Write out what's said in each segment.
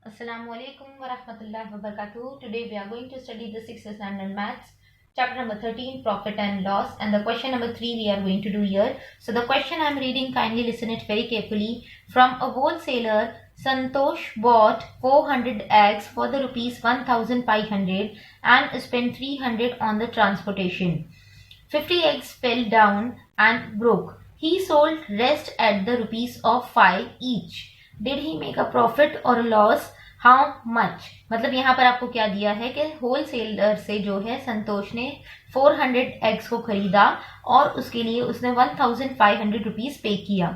Assalamu alaikum wa rahmatullahi wa barakatuh. Today we are going to study the 6th standard maths, chapter number 13, profit and loss, and the question number 3 we are going to do here. So the question I am reading, kindly listen it very carefully. From a wholesaler, Santosh bought 400 eggs for the rupees 1500 and spent 300 on the transportation. 50 eggs fell down and broke. He sold rest at the rupees of 5 each. Did he make a profit or a loss? How much? मतलब यहाँ पर आपको क्या दिया है कि wholesaler से जो है संतोष ने 400 एग्स को खरीदा और उसके लिए उसने 1500 रुपीज पे किया,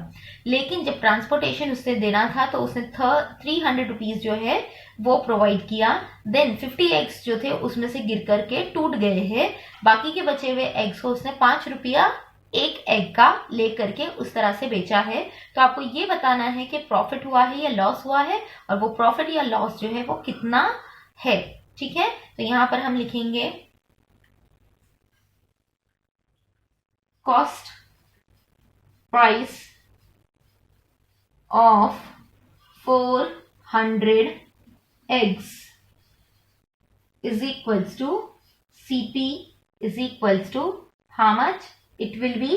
लेकिन जब ट्रांसपोर्टेशन उसने देना था तो उसने 300 रुपीज जो है वो प्रोवाइड किया। देन 50 एग्स जो थे उसमें से गिर करके टूट गए हैं। बाकी के बचे हुए एग्स को उसने 5 रुपया एक एग का लेकर के उस तरह से बेचा है। तो आपको ये बताना है कि प्रॉफिट हुआ है या लॉस हुआ है, और वो प्रॉफिट या लॉस जो है वो कितना है। ठीक है, तो यहां पर हम लिखेंगे cost price of 400 eggs is equals to CP is equals to how much? It will be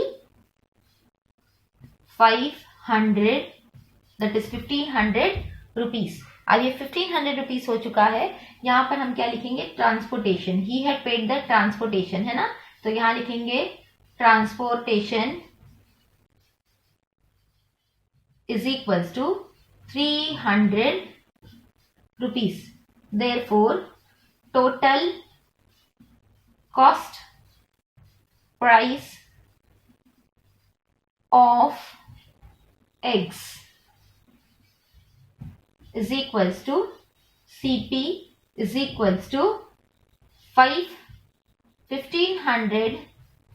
500, that is 1500 rupees. अब ये 1500 रुपीज हो चुका है। यहाँ पर हम क्या लिखेंगे? Transportation. He had paid the transportation, है ना, तो यहाँ लिखेंगे transportation is equals to 300 rupees. Therefore, total cost price of eggs is equals to CP is equals to 1500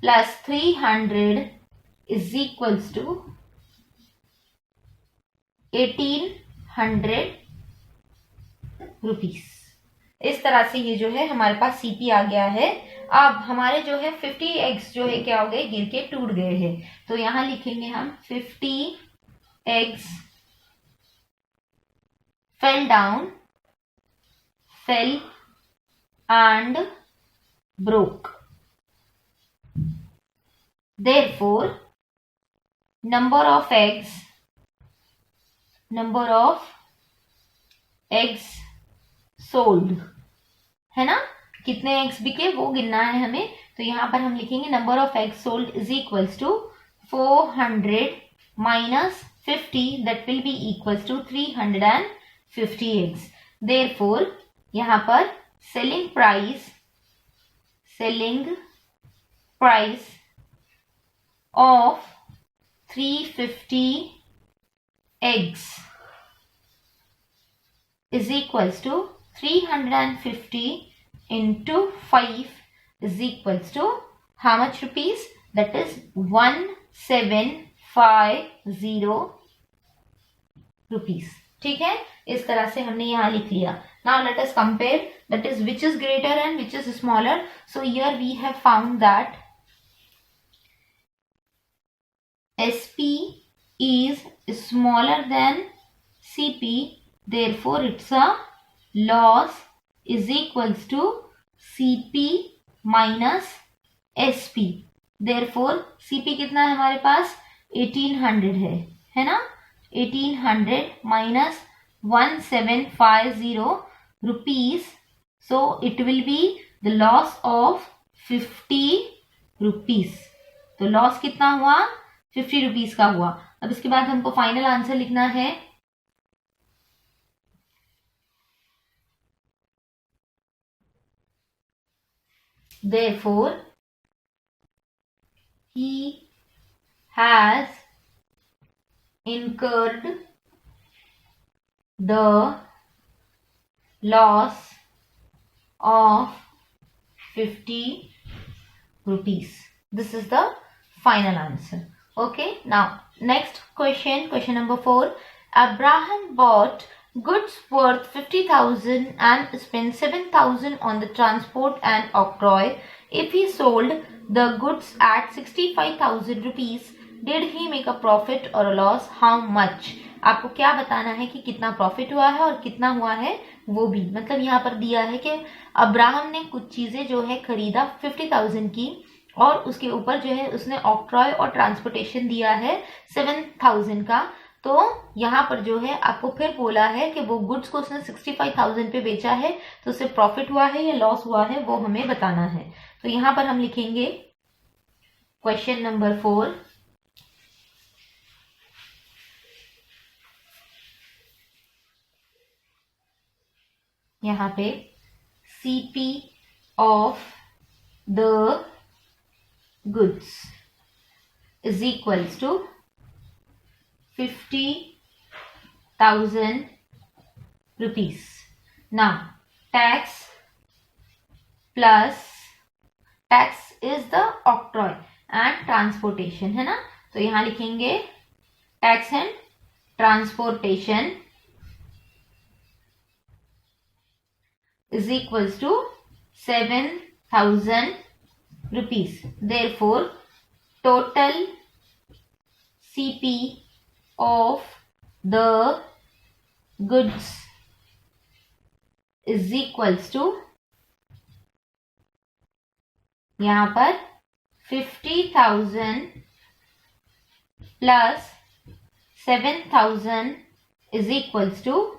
plus 300 is equals to 1800 rupees. इस तरह से ये जो है हमारे पास सीपी आ गया है। अब हमारे जो है 50 एग्स जो है क्या हो गए? गिर के टूट गए हैं। तो यहां लिखेंगे हम 50 eggs fell down, fail and broke. Therefore, number of eggs sold, है ना, कितने एग्स बिके वो गिनना है हमें। तो यहां पर हम लिखेंगे number of eggs sold is equals to 400 minus 50, that will be equals to 350 eggs. Therefore यहां पर selling price of 350 eggs is equals to 350 into 5 is equals to how much rupees? That is 1750 rupees. ठीक है, इस तरह से हमने यहाँ लिख लिया। Now let us compare, that is which is greater and which is smaller. So here we have found that SP is smaller than CP, therefore it's a loss is equals to CP minus SP. therefore CP कितना है हमारे पास? 1800 है ना, 1800 minus 1750 rupees, so it will be the loss of 50 rupees. तो loss कितना हुआ? 50 rupees का हुआ। अब इसके बाद हमको फाइनल आंसर लिखना है। Therefore, he has incurred the loss of 50 rupees. This is the final answer. Okay, now next question number 4. Abraham bought goods worth 50,000 and spent 7,000 on the transport and octroi. If he sold the goods at 65,000 rupees, did he make a profit or a loss? How much? आपको क्या बताना है कि कितना profit हुआ है और कितना हुआ है वो भी। मतलब यहाँ पर दिया है कि अब्राहम ने कुछ चीजें जो है खरीदा 50,000 की, और उसके ऊपर जो है उसने ऑक्ट्रॉय और ट्रांसपोर्टेशन दिया है 7,000 का। तो यहाँ पर जो है आपको फिर बोला है कि वो गुड्स को उसने 65,000 पे बेचा है, तो उससे प्रॉफिट हुआ है या लॉस हुआ है वो हमें बताना है। तो यहाँ पर हम लिखेंगे क्वेश्चन नंबर 4। यहाँ पे CP of the goods is equals to 50,000 rupees. Now tax plus tax is the octroi and transportation, है ना। तो यहाँ लिखेंगे tax and transportation is equals to 7,000 rupees. Therefore total CP of the goods is equals to, यहाँ पर 50,000 plus 7,000 is equals to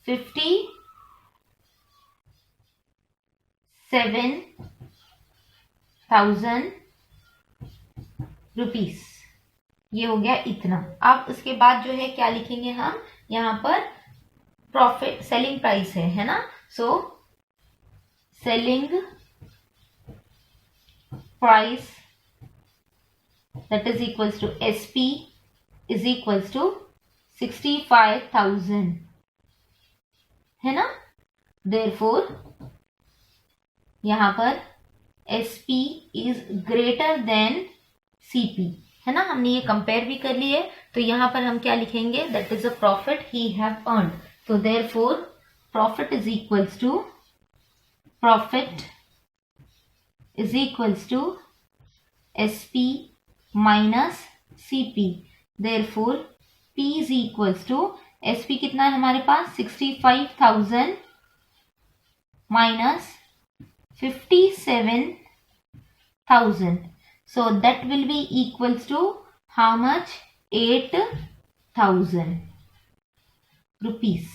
57,000 rupees। ये हो गया इतना। अब उसके बाद जो है क्या लिखेंगे हम, यहाँ पर प्रॉफिट सेलिंग प्राइस है ना। So selling price that is equals to SP is equals to 65,000, है ना। Therefore यहाँ पर SP is greater than CP, है ना। हमने ये कंपेयर भी कर लिए, तो यहाँ पर हम क्या लिखेंगे, that is a profit he have earned। तो therefore profit is equals to SP minus CP। therefore P is equals to SP कितना है हमारे पास 65,000 minus 57,000, so that will be equals to how much, 8,000 rupees।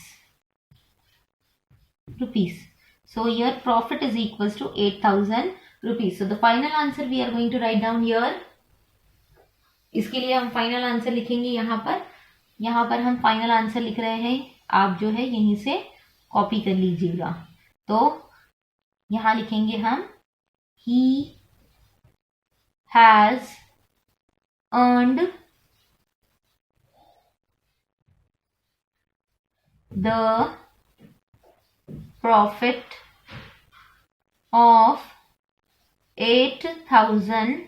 So your profit is equals to 8,000 rupees। So the final answer we are going to write down here। इसके लिए हम final answer लिखेंगे यहाँ पर हम फाइनल आंसर लिख रहे हैं, आप जो है यहीं से कॉपी कर लीजिएगा। तो यहाँ लिखेंगे हम he has earned the profit of 8,000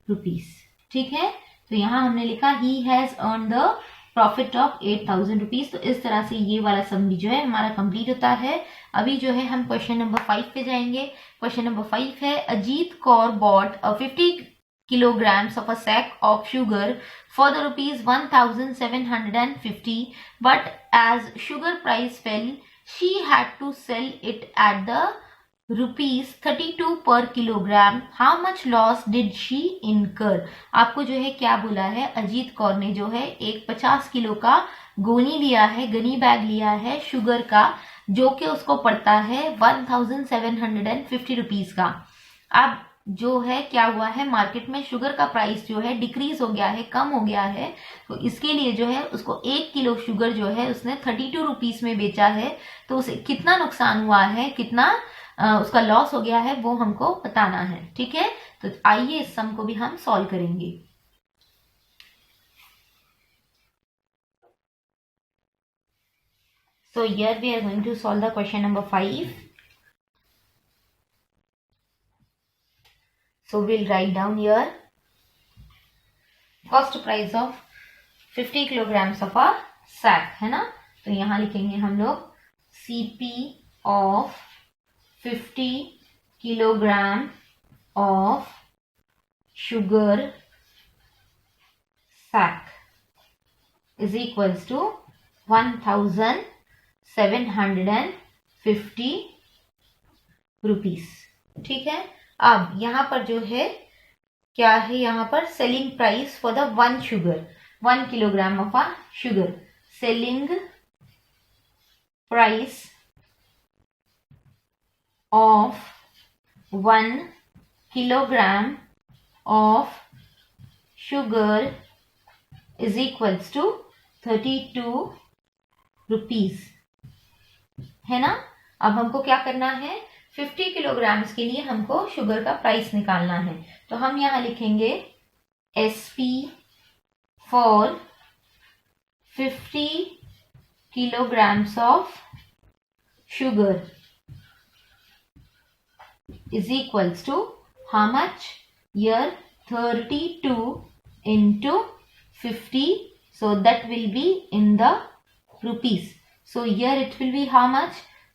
rupees। ठीक है, तो यहाँ हमने लिखा he has earned the profit of 8,000 rupees. तो इस तरह से ये वाला सम भी जो है हमारा कंप्लीट होता है। अभी जो है हम क्वेश्चन नंबर 5 पे जाएंगे। क्वेश्चन नंबर 5 है, Ajit Kaur bought 50 kilograms of a sack of sugar for the rupees 1,750, but as sugar price fell she had to sell it at the rupees 32 per kilogram। how much loss did she incur। आपको जो है क्या बोला है, अजीत कौर ने जो है एक 50 किलो का गोनी लिया है, गनी बैग लिया है शुगर का, जो कि उसको पड़ता है 1,750 रुपीज का। अब जो है क्या हुआ है, मार्केट में शुगर का प्राइस जो है डिक्रीज हो गया है, कम हो गया है, तो इसके लिए जो है उसको 1 किलो शुगर जो है उसने 32 रुपीज में बेचा है। तो उसे कितना नुकसान हुआ है, कितना उसका लॉस हो गया है, वो हमको बताना है। ठीक है, तो आइए इस सम को भी हम सॉल्व करेंगे। So here we are going to solve the question number 5. So we'll write down here cost price of 50 kilograms of a sack, है ना। तो यहाँ लिखेंगे हम लोग CP of 50 kilogram of sugar sack is equals to 1750 rupees. ठीक है, अब यहाँ पर जो है क्या है, यहाँ पर selling price for the 1 sugar, 1 kilogram of a sugar, selling price of 1 kilogram of sugar is equals to 32 rupees, है ना। अब हमको क्या करना है, 50 किलोग्राम्स के लिए हमको शुगर का प्राइस निकालना है। तो हम यहां लिखेंगे SP for 50 kilograms of sugar is equals to how much? Here 32 into 50, so that will be in the rupees. So here it will be how much?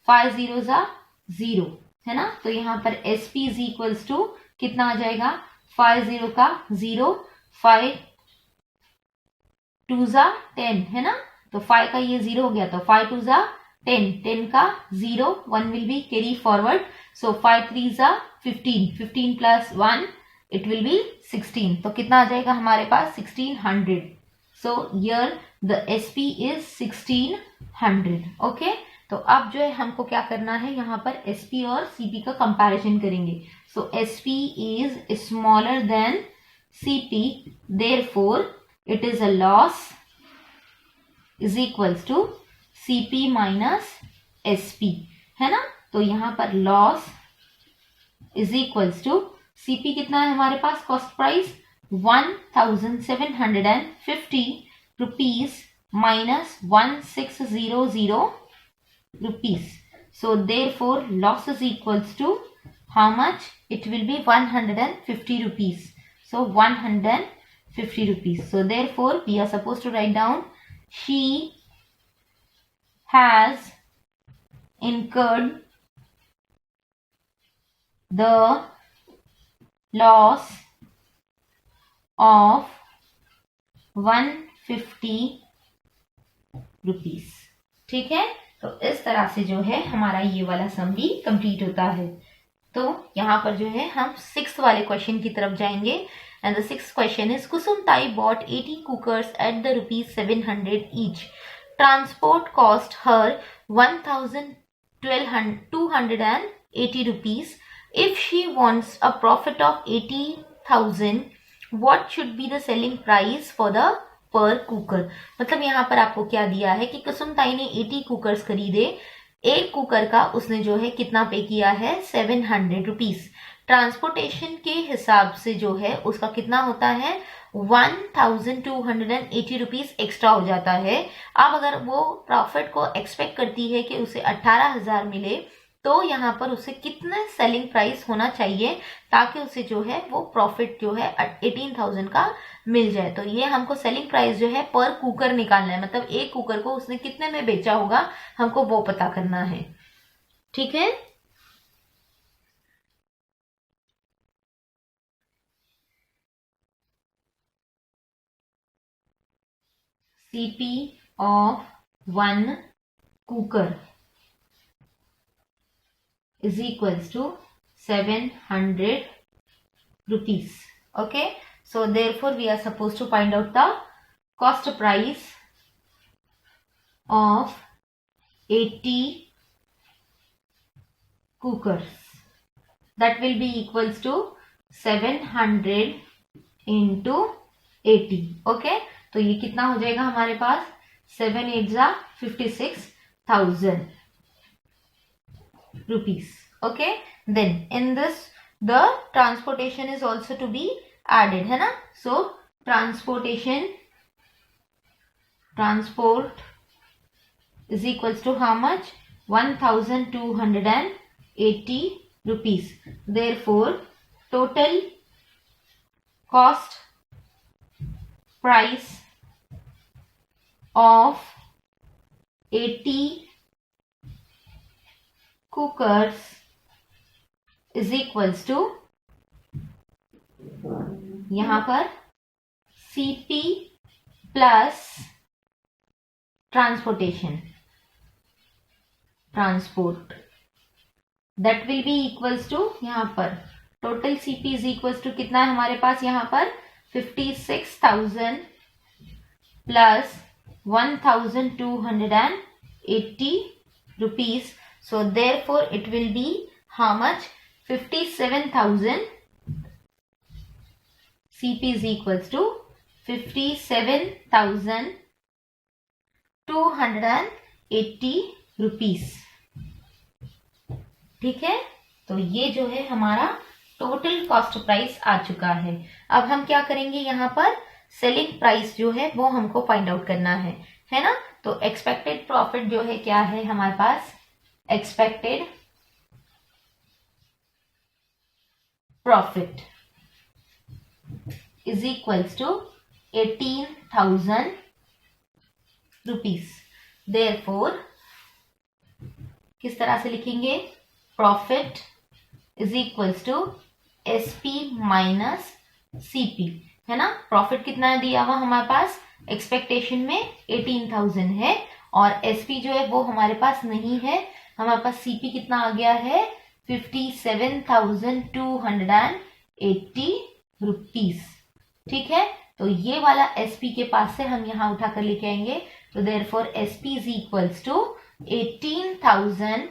5 zeros are 0, है ना। तो यहाँ पर SP is equals to कितना आ जाएगा, 5 0 का 0, 5 2 जा 10, है ना। तो 5 का ये 0 हो गया, तो 5 2 जा 10, 10 का 0, 1 will be carry forward, so 5 3 जा 15, 15 plus 1 it will be 16, तो कितना आ जाएगा हमारे पास 1600। So here the SP is 1600, okay. तो अब जो है हमको क्या करना है, यहाँ पर SP और CP का कंपैरिजन करेंगे। So SP is smaller than CP, therefore it is a loss is equals to CP minus SP, है ना। तो यहाँ पर loss is equals to CP कितना है हमारे पास, cost price 1750 rupees minus 1600 rupees. So therefore loss is equals to how much? It will be 150 rupees. So 150 rupees. So therefore we are supposed to write down she has incurred the loss of 150 rupees। ठीक है, तो इस तरह से जो है हमारा ये वाला सम भी कंप्लीट होता है। तो यहाँ पर जो है हम 6th वाले क्वेश्चन की तरफ जाएंगे। And the 6th question is Kusum Tai bought 80 cookers at the ₹700 each. Transport cost her 1280 rupees. If she wants a profit of 80,000, what should be the selling price for the per cooker. मतलब यहाँ पर आपको क्या दिया है कि कुसुम ताई ने 80 कुकर्स खरीदे, एक कुकर का उसने जो है कितना पे किया है, 700 रुपीज। ट्रांसपोर्टेशन के हिसाब से जो है उसका कितना होता है, 1280 रुपीज एक्स्ट्रा हो जाता है। अब अगर वो प्रॉफिट को एक्सपेक्ट करती है कि उसे 18,000 मिले, तो यहाँ पर उसे कितना सेलिंग प्राइस होना चाहिए ताकि उसे जो है वो प्रॉफिट जो है 18,000 का मिल जाए। तो ये हमको सेलिंग प्राइस जो है पर कुकर निकालना है, मतलब एक कुकर को उसने कितने में बेचा होगा हमको वो पता करना है। ठीक है, CP of 1 cooker is equals to 700 rupees. Okay, so therefore we are supposed to find out the cost price of 80 cookers. That will be equals to 700 into 80. Okay, तो ये कितना हो जाएगा हमारे पास, 7 8 जा 56,000 rupees. Okay, then in this the transportation is also to be added, है ना। So transport is equals to how much, 1280 rupees. Therefore total cost price of 80 cookers is equals to, यहाँ पर CP plus transportation, transport, that will be equals to यहाँ पर total CP is equals to कितना है हमारे पास यहाँ पर 56,000 plus 1,280 rupees. So therefore it will be how much? 57,000. CP is equals to 57,280 rupees. ठीक है, तो ये जो है हमारा टोटल कॉस्ट प्राइस आ चुका है. अब हम क्या करेंगे, यहाँ पर सेलिंग प्राइस जो है वो हमको फाइंड आउट करना है ना. तो एक्सपेक्टेड प्रॉफिट जो है क्या है हमारे पास, expected profit is equals to 18,000 rupees. Therefore किस तरह से लिखेंगे, profit is equals to SP minus CP, है ना. प्रॉफिट कितना दिया हुआ हमारे पास, एक्सपेक्टेशन में 18,000 है और SP जो है वो हमारे पास नहीं है. हमारे पास CP कितना आ गया है, 57,280 रुपीज. ठीक है, तो ये वाला SP के पास से हम यहाँ उठा कर लेके आएंगे. तो therefore SP is equals to 18,000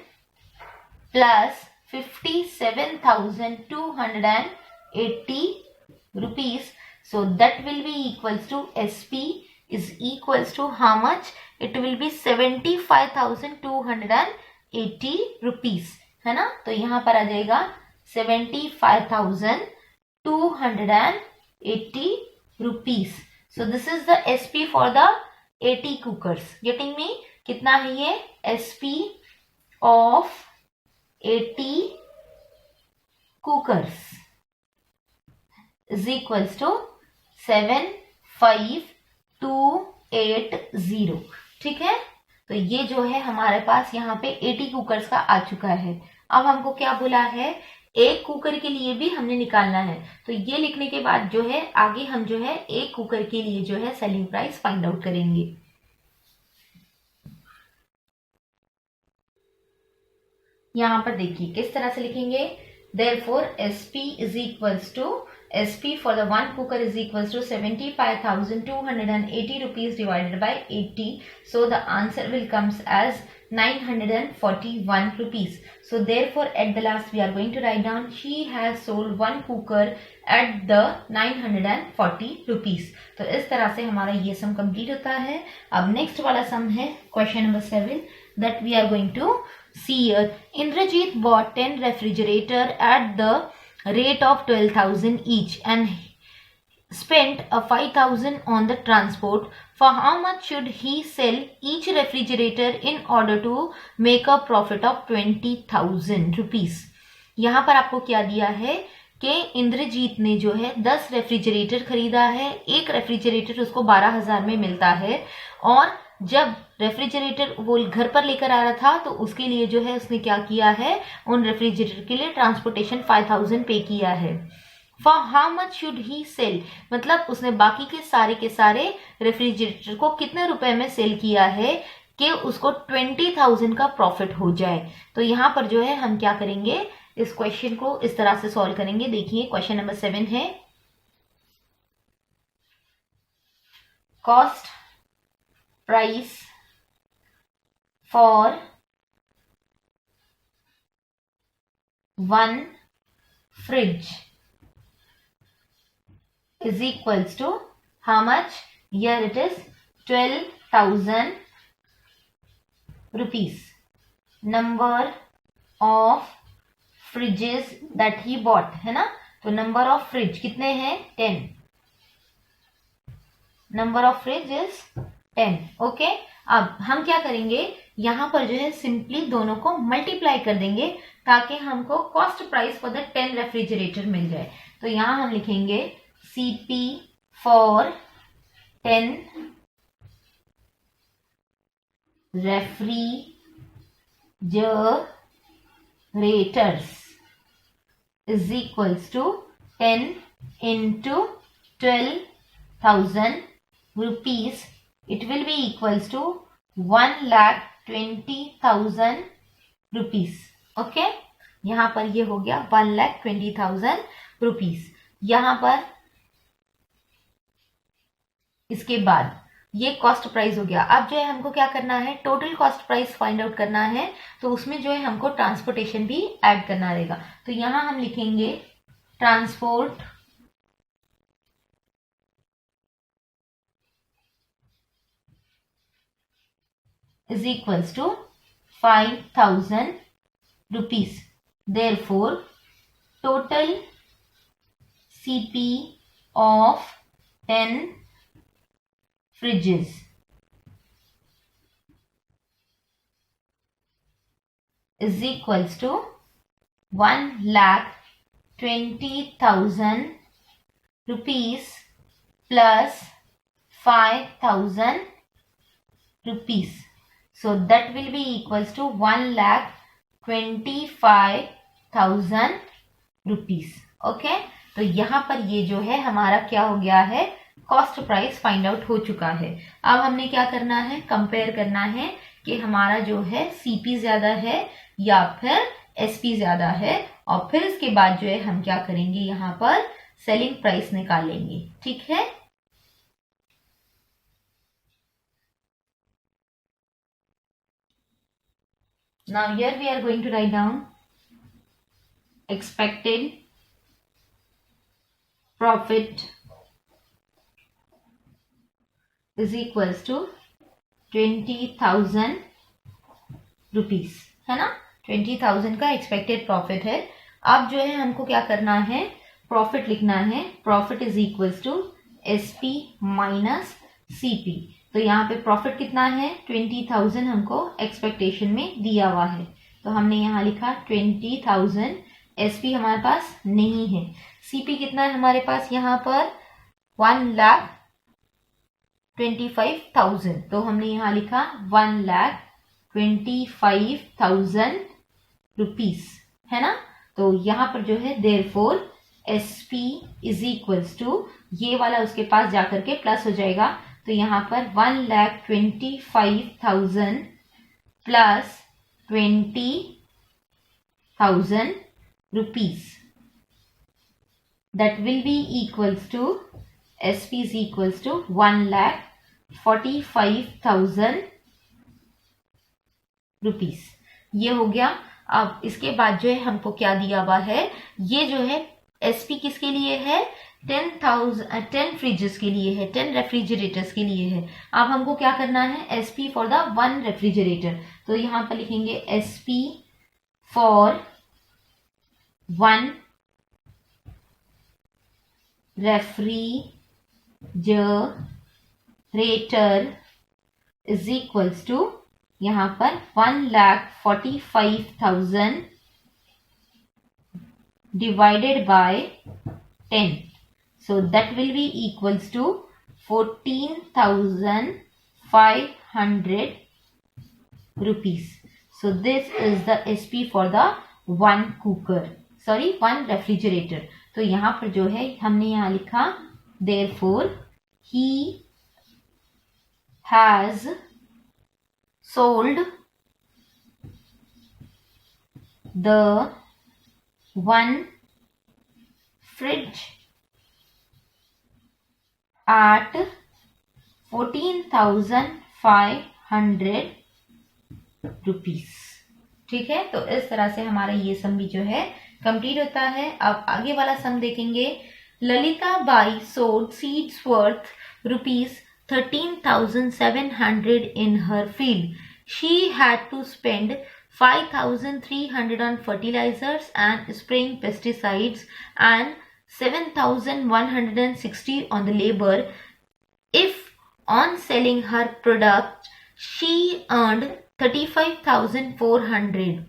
plus 57,280 rupees. So that will be equals to SP is equals to how much? It will be 75,280 rupees, है ना. तो यहाँ पर आ जाएगा 75,280 rupees. So this is the SP for the 80 cookers. Getting me? कितना है ये SP of 80 cookers is equals to 75,280. ठीक है, तो ये जो है हमारे पास यहाँ पे 80 कुकर्स का आ चुका है. अब हमको क्या बोला है, एक कुकर के लिए भी हमने निकालना है. तो ये लिखने के बाद जो है आगे हम जो है एक कुकर के लिए जो है सेलिंग प्राइस फाइंड आउट करेंगे. यहाँ पर देखिए किस तरह से लिखेंगे. Therefore SP is equals to SP for the one cooker is equals to 75,280 rupees divided by 80. So the answer will comes as 941 rupees. So therefore at the last we are going to write down she has sold one cooker at the 940 rupees. तो इस तरह से हमारा ये sum complete होता है. अब next वाला सम है question number 7 that we are going to see here. Indrajit bought 10 refrigerator at the rate of 12,000 each and spent 5,000 on the transport. For how much should he sell each refrigerator in order to make a profit of 20,000 rupees? यहाँ पर आपको क्या दिया है कि इंद्रजीत ने जो है 10 रेफ्रिजरेटर खरीदा है. एक रेफ्रिजरेटर उसको 12,000 में मिलता है और जब रेफ्रिजरेटर वो घर पर लेकर आ रहा था तो उसके लिए जो है उसने क्या किया है, उन रेफ्रिजरेटर के लिए ट्रांसपोर्टेशन 5,000 पे किया है. For how much should he sell, मतलब उसने बाकी के सारे रेफ्रिजरेटर को कितने रुपए में सेल किया है कि उसको 20,000 का प्रॉफिट हो जाए. तो यहाँ पर जो है हम क्या करेंगे, इस क्वेश्चन को इस तरह से सॉल्व करेंगे. देखिए क्वेश्चन नंबर 7 है cost price for one fridge is equals to how much? Here it is 12,000 rupees. Number of fridges that he bought, है ना. तो number of fridge कितने हैं, 10. Number of fridge is 10. Okay, अब हम क्या करेंगे, यहाँ पर जो है सिंपली दोनों को मल्टीप्लाई कर देंगे ताकि हमको cost price for the 10 refrigerator मिल जाए. तो यहाँ हम लिखेंगे CP for 10 refrigerators is equals to 10 into 12,000 rupees. It will be equals to 1,20,000 rupees. Okay, यहाँ पर ये हो गया 1,20,000 रुपीस। यहाँ पर इसके बाद ये कॉस्ट प्राइस हो गया। अब जो है हमको क्या करना है, total cost price find out करना है, तो उसमें जो है हमको ट्रांसपोर्टेशन भी ऐड करना रहेगा। तो यहां हम लिखेंगे transport is equals to 5,000 rupees. Therefore total CP of 10 fridges is equals to 1,20,000 rupees plus 5,000 rupees. So that will be equals to 1,25,000 rupees. Okay, तो यहाँ पर ये जो है हमारा क्या हो गया है, कॉस्ट प्राइस फाइंड आउट हो चुका है। अब हमने क्या करना है, कंपेयर करना है कि हमारा जो है सीपी ज्यादा है या फिर एसपी ज्यादा है, और फिर इसके बाद जो है हम क्या करेंगे, यहाँ पर सेलिंग प्राइस निकालेंगे। ठीक है, now here we are going to write down expected profit is equals to 20,000 rupees, है ना। 20,000 का एक्सपेक्टेड प्रॉफिट है। अब जो है हमको क्या करना है, प्रॉफिट लिखना है। Profit is equals to SP minus CP. तो यहाँ पे प्रॉफिट कितना है, 20,000 हमको एक्सपेक्टेशन में दिया हुआ है, तो हमने यहाँ लिखा 20,000। एसपी हमारे पास नहीं है। सीपी कितना है हमारे पास, यहाँ पर 1,25,000, तो हमने यहाँ लिखा 1,25,000 रुपीस, है ना। तो यहाँ पर जो है therefore SP is equals to, ये वाला उसके पास जाकर के प्लस हो जाएगा, तो यहाँ पर 1,25,000 plus 20,000 rupees, that will be equals to SP is equals to 1,45,000 rupees. ये हो गया। अब इसके बाद जो है हमको क्या दिया हुआ है, ये जो है SP किसके लिए है, 10 फ्रिजेस के लिए है, 10 रेफ्रिजरेटर्स के लिए है। अब हमको क्या करना है, SP फॉर द 1 रेफ्रिजरेटर, तो यहाँ पर लिखेंगे SP for 1 refrigerator is equals to, यहाँ पर 1,45,000 divided by 10, so that will be equals to 14,500 rupees. So this is the SP for the 1 refrigerator. तो यहाँ पर जो है हमने यहाँ लिखा therefore he has sold the 1 fridge at 14,500 rupees. ठीक है, तो इस तरह से हमारा ये सम भी जो है कंप्लीट होता है। अब आगे वाला सम देखेंगे। Lalita by sold seeds worth ₹13,700 in her field. She had to spend 5,300 on fertilizers and spraying pesticides and 7,160 on the labor. If on selling her product she earned 35,400,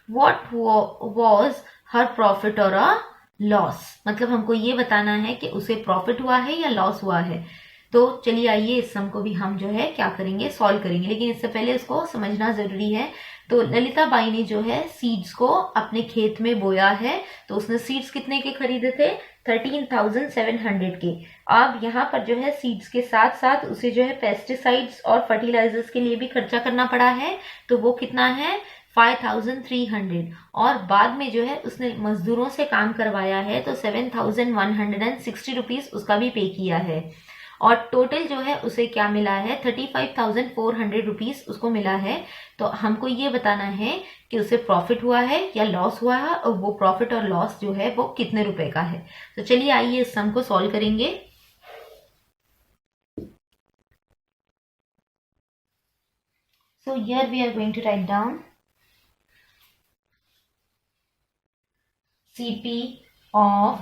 what was her profit or a loss? मतलब हमको ये बताना है कि उसे profit हुआ है या लॉस हुआ है। तो चलिए आइए इस सम को भी हम जो है क्या करेंगे, सॉल्व करेंगे, लेकिन इससे पहले उसको समझना जरूरी है। तो ललिता बाई ने जो है सीड्स को अपने खेत में बोया है, तो उसने सीड्स कितने के खरीदे थे, 13,700 के। अब यहाँ पर जो है सीड्स के साथ साथ उसे जो है पेस्टिसाइड्स और फर्टिलाइजर्स के लिए भी खर्चा करना पड़ा है, तो वो कितना है 5,300। और बाद में जो है उसने मजदूरों से काम करवाया है तो 7,160 रुपीज उसका भी पे किया है। और टोटल जो है उसे क्या मिला है 35,400 रुपीज उसको मिला है। तो हमको ये बताना है कि उसे प्रॉफिट हुआ है या लॉस हुआ है, और वो प्रॉफिट और लॉस जो है वो कितने रुपए का है। तो चलिए आइए इस सम को सॉल्व करेंगे। So here we are going to write down CP of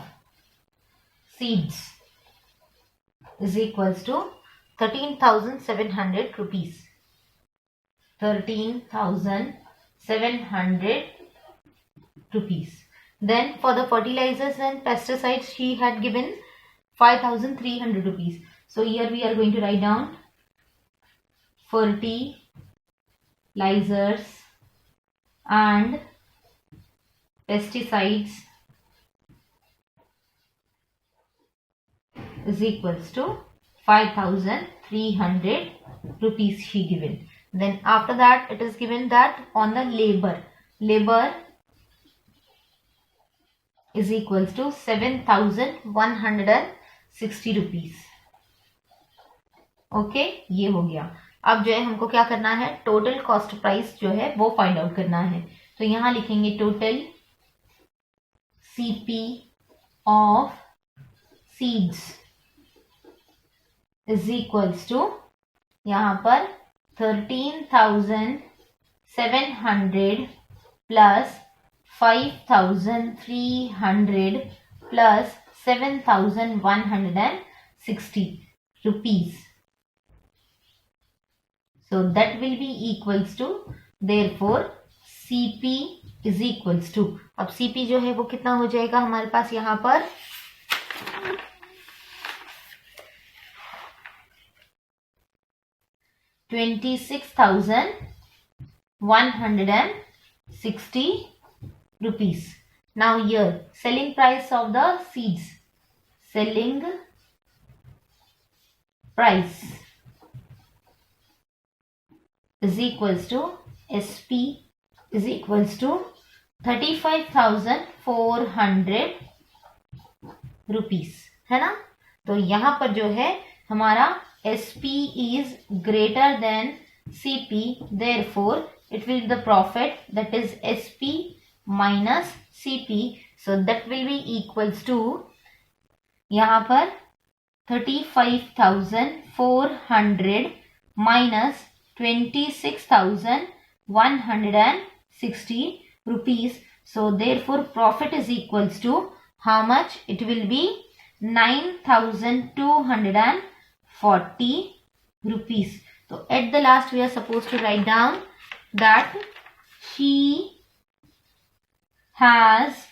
seeds is equals to 13,700 rupees. 13,700 rupees. Then for the fertilizers and pesticides she had given 5,300 rupees. So here we are going to write down fertilizers and pesticides is equals to 5,300 rupees she given. Then after that it is given that on the labor is equals to 7,160 rupees. Okay, ये हो गया। अब जो है हमको क्या करना है, टोटल कॉस्ट प्राइस जो है वो फाइंड आउट करना है। तो यहां लिखेंगे total CP of seeds is equals to यहां पर 13,700 plus 5,300 plus 7,160 rupees. So that will be equals to, therefore CP is equals to, अब CP जो है वो कितना हो जाएगा हमारे पास यहाँ पर 26,160 rupees. Now here selling price of the seeds, selling price is equals to SP is equals to 35,400 rupees, है ना। तो यहाँ पर जो है हमारा SP is greater than CP, therefore it will be the profit, that is SP minus CP. So that will be equals to यहाँ पर 35,400 minus 26,160 rupees. So therefore profit is equals to how much? It will be 9,240 rupees. So at the last we are supposed to write down that she has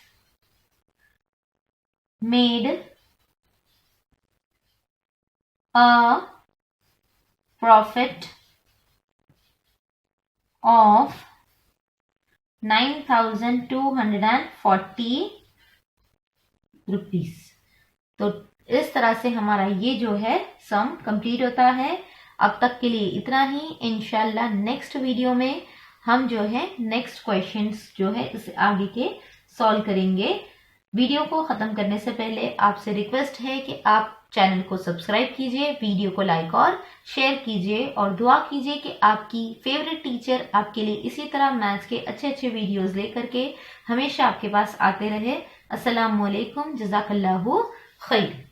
made a profit of 9,240 rupees. तो इस तरह से हमारा ये जो है sum complete होता है। अब तक के लिए इतना ही। इंशाल्लाह नेक्स्ट वीडियो में हम जो है नेक्स्ट क्वेश्चंस जो है इस आगे के सॉल्व करेंगे। वीडियो को खत्म करने से पहले आपसे रिक्वेस्ट है कि आप चैनल को सब्सक्राइब कीजिए, वीडियो को लाइक और शेयर कीजिए और दुआ कीजिए कि आपकी फेवरेट टीचर आपके लिए इसी तरह मैथ्स के अच्छे अच्छे वीडियोस लेकर के हमेशा आपके पास आते रहे। अस्सलाम वालेकुम, जज़ाकल्लाहु खैर।